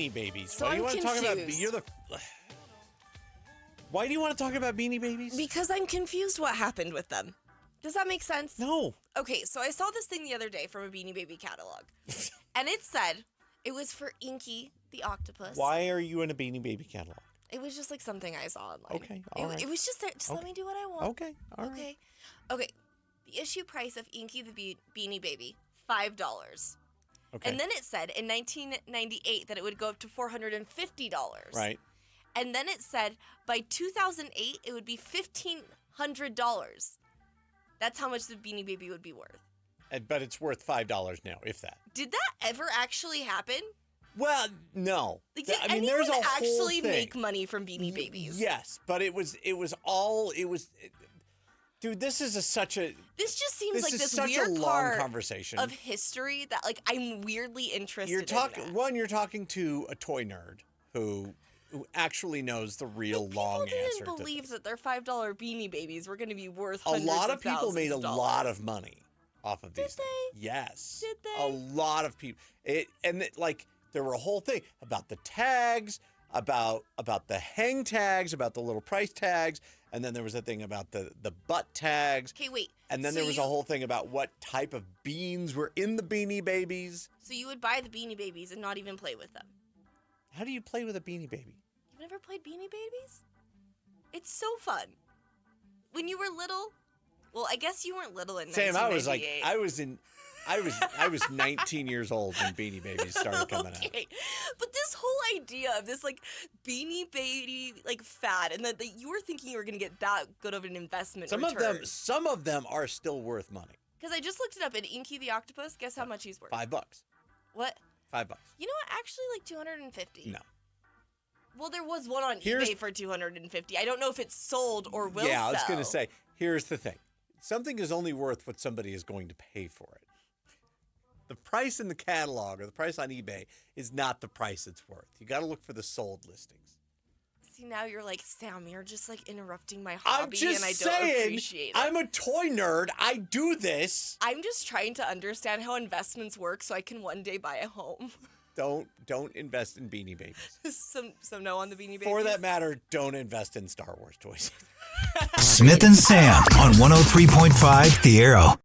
Beanie Babies. So Why do you I'm want to talk about? confused. Why do you want to talk about Beanie Babies? Because I'm confused what happened with them. Does that make sense? No. Okay, so I saw this thing the other day from a Beanie Baby catalog. And it said it was for Inky the octopus. Why are you in a Beanie Baby catalog? It was just like something I saw online. Okay, all right. It was just there. Just let me do what I want. Okay, all right. Okay. The issue price of Inky the Beanie Baby, $5. Okay. And then it said in 1998 that it would go up to $450. Right. And then it said by 2008 it would be $1,500. That's how much the Beanie Baby would be worth. But it's worth $5 now, if that. Did that ever actually happen? Well, no. Like, did I mean, there's a anyone whole actually thing. make money from Beanie Babies? Yes, but dude, this is such a weird long part conversation of history that like I'm weirdly interested in. You're talking to a toy nerd who actually knows the real long answer. People didn't believe that their $5 Beanie Babies were going to be worth a hundreds lot of of people made a thousands of lot dollars. of money off of these Did things. they? Yes. Did they? A lot of people. There were a whole thing about the tags, about the hang tags, about the little price tags, and then there was a thing about the butt tags. Okay, wait. And then there was a whole thing about what type of beans were in the Beanie Babies. So you would buy the Beanie Babies and not even play with them? How do you play with a Beanie Baby? You've never played Beanie Babies? It's so fun. When you were little, well, I guess you weren't little in Sam, 1998. I was 19 years old when Beanie Babies started coming out. But this whole idea of this like Beanie Baby like fad, and that you were thinking you were going to get that good of an investment Some of them are still worth money. Because I just looked it up, and Inky the octopus, guess how much he's worth? $5. What? $5. You know what? Actually, like $250. No. Well, there was one on eBay for $250. I don't know if it's sold or will sell. Yeah, I was going to say, here's the thing. Something is only worth what somebody is going to pay for it. The price in the catalog or the price on eBay is not the price it's worth. You got to look for the sold listings. See, now you're like, Sam, you're just like interrupting my hobby, I'm just and I saying, don't appreciate it. I'm a toy nerd. I do this. I'm just trying to understand how investments work so I can one day buy a home. Don't invest in Beanie Babies. So no on the Beanie Babies? For that matter, don't invest in Star Wars toys. Smith and Sam on 103.5 The Arrow.